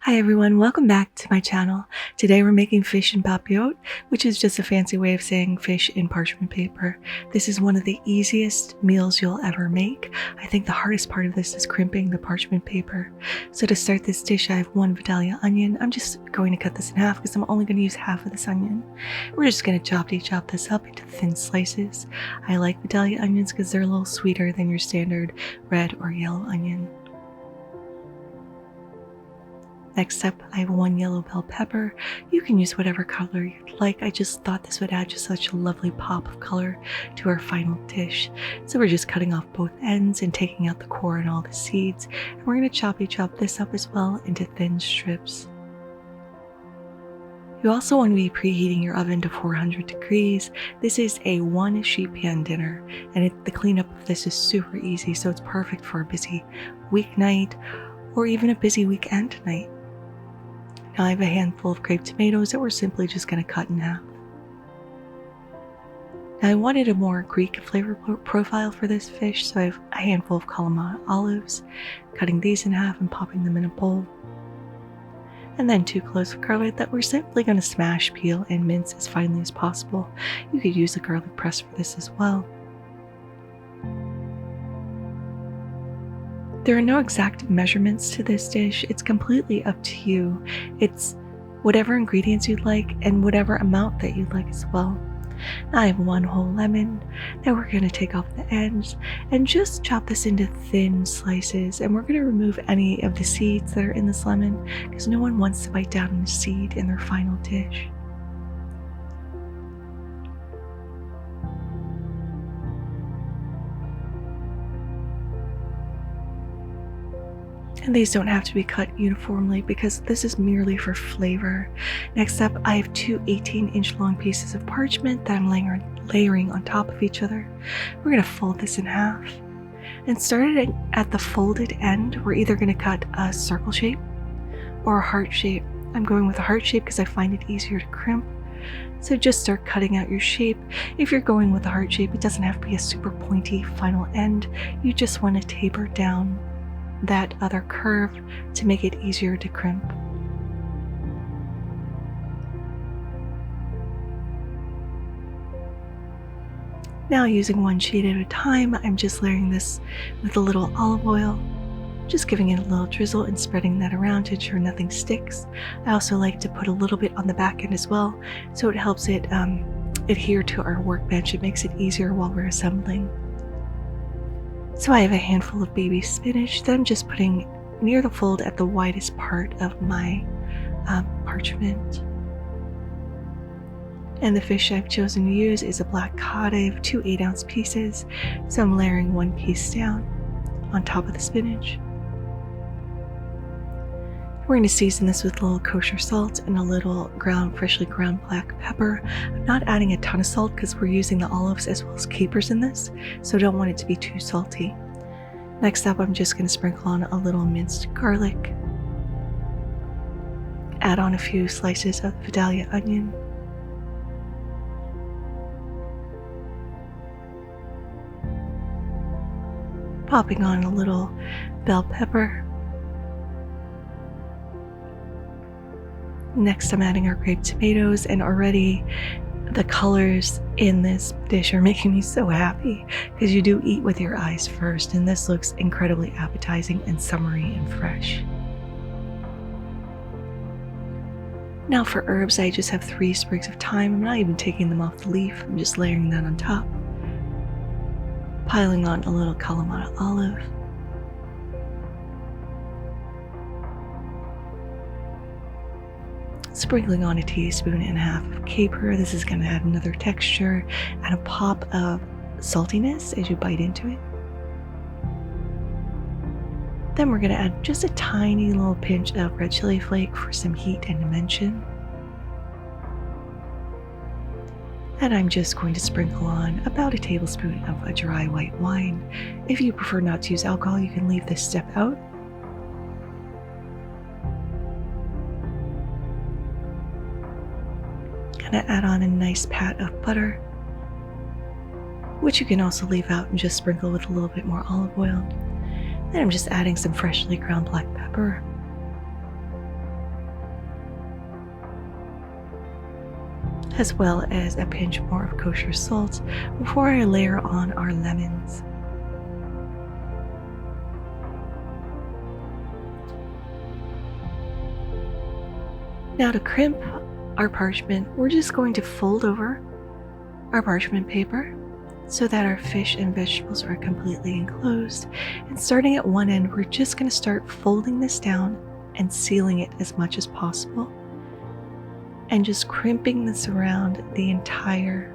Hi everyone, welcome back to my channel. Today we're making fish in papillote, which is just a fancy way of saying fish in parchment paper. This is one of the easiest meals you'll ever make. I think the hardest part of this is crimping the parchment paper. So to start this dish, I have one Vidalia onion. I'm just going to cut this in half because I'm only going to use half of this onion. We're just going to chop this up into thin slices. I like Vidalia onions because they're a little sweeter than your standard red or yellow onion. Next up, I have one yellow bell pepper. You can use whatever color you'd like. I just thought this would add just such a lovely pop of color to our final dish. So we're just cutting off both ends and taking out the core and all the seeds. And we're going to chop this up as well into thin strips. You also want to be preheating your oven to 400 degrees. This is a one sheet pan dinner, and the cleanup of this is super easy, so it's perfect for a busy weeknight or even a busy weekend night. Now I have a handful of grape tomatoes that we're simply just going to cut in half. Now I wanted a more Greek flavor profile for this fish, so I have a handful of Kalamata olives, cutting these in half and popping them in a bowl. And then 2 cloves of garlic that we're simply going to smash, peel, and mince as finely as possible. You could use a garlic press for this as well. There are no exact measurements to this dish. It's completely up to you. It's whatever ingredients you'd like and whatever amount that you'd like as well. Now I have 1 whole lemon that we're going to take off the ends and just chop this into thin slices. And we're going to remove any of the seeds that are in this lemon because no one wants to bite down on a seed in their final dish. And these don't have to be cut uniformly because this is merely for flavor. Next up, I have 2 18-inch long pieces of parchment that I'm layering on top of each other. We're going to fold this in half. And starting at the folded end, we're either going to cut a circle shape or a heart shape. I'm going with a heart shape because I find it easier to crimp. So just start cutting out your shape. If you're going with a heart shape, it doesn't have to be a super pointy final end. You just want to taper down that other curve to make it easier to crimp. Now using one sheet at a time, I'm just layering this with a little olive oil, just giving it a little drizzle and spreading that around to ensure nothing sticks. I also like to put a little bit on the back end as well, so it helps it adhere to our workbench. It makes it easier while we're assembling. So I have a handful of baby spinach that I'm just putting near the fold at the widest part of my parchment. And the fish I've chosen to use is a black cod. I have 2 8-ounce pieces, so I'm layering 1 piece down on top of the spinach. We're going to season this with a little kosher salt and a little freshly ground black pepper. I'm not adding a ton of salt because we're using the olives as well as capers in this, so I don't want it to be too salty. Next up, I'm just going to sprinkle on a little minced garlic. Add on a few slices of Vidalia onion. Popping on a little bell pepper. Next, I'm adding our grape tomatoes, and already the colors in this dish are making me so happy because you do eat with your eyes first, and this looks incredibly appetizing and summery and fresh. Now for herbs, I just have 3 sprigs of thyme. I'm not even taking them off the leaf. I'm just layering that on top. Piling on a little Kalamata olive. Sprinkling on a 1.5 teaspoons of caper. This is going to add another texture and a pop of saltiness as you bite into it. Then we're going to add just a tiny little pinch of red chili flake for some heat and dimension. And I'm just going to sprinkle on about a tablespoon of a dry white wine. If you prefer not to use alcohol, you can leave this step out. Gonna add on a nice pat of butter, which you can also leave out and just sprinkle with a little bit more olive oil. Then I'm just adding some freshly ground black pepper. as well as a pinch more of kosher salt before I layer on our lemons. Now to crimp our parchment, we're just going to fold over our parchment paper so that our fish and vegetables are completely enclosed. And starting at one end, we're just going to start folding this down and sealing it as much as possible. And just crimping this around the entire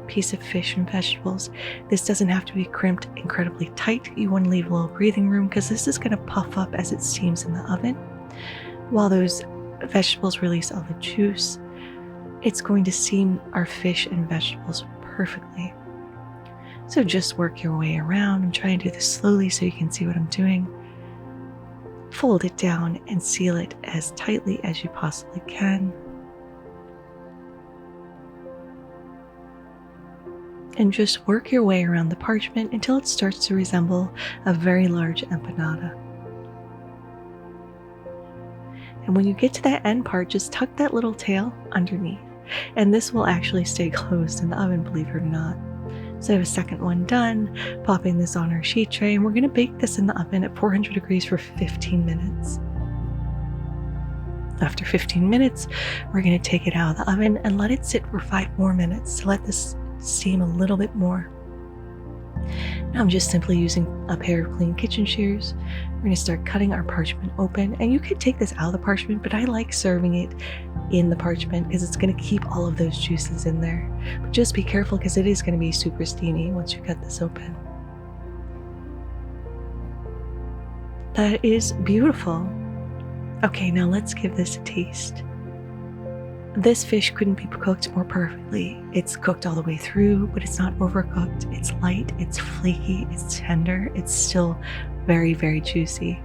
piece of fish and vegetables. This doesn't have to be crimped incredibly tight. You want to leave a little breathing room because this is going to puff up as it steams in the oven. While those vegetables release all the juice, it's going to seam our fish and vegetables perfectly. So just work your way around. I'm trying to do this slowly so you can see what I'm doing. Fold it down and seal it as tightly as you possibly can. And just work your way around the parchment until it starts to resemble a very large empanada. And when you get to that end part, just tuck that little tail underneath. And this will actually stay closed in the oven, believe it or not. So I have a second one done, popping this on our sheet tray, and we're going to bake this in the oven at 400 degrees for 15 minutes. After 15 minutes, we're going to take it out of the oven and let it sit for 5 more minutes to let this steam a little bit more. Now I'm just simply using a pair of clean kitchen shears. We're going to start cutting our parchment open, and you could take this out of the parchment, but I like serving it in the parchment because it's going to keep all of those juices in there. But just be careful because it is going to be super steamy once you cut this open. That is beautiful. Okay, now let's give this a taste. This fish couldn't be cooked more perfectly. It's cooked all the way through, but it's not overcooked. It's light, it's flaky, it's tender, it's still very, very juicy.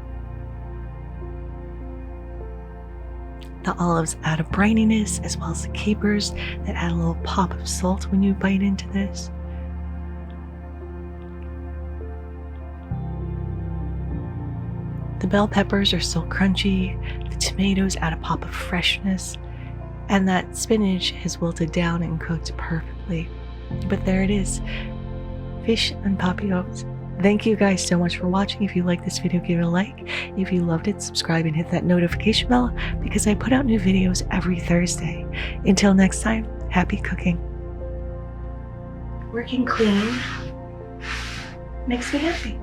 The olives add a brininess, as well as the capers that add a little pop of salt when you bite into this. The bell peppers are still crunchy. The tomatoes add a pop of freshness. And that spinach has wilted down and cooked perfectly. But there it is, fish and papillote. Thank you guys so much for watching. If you like this video, give it a like. If you loved it, subscribe and hit that notification bell because I put out new videos every Thursday. Until next time, happy cooking. Working clean makes me happy.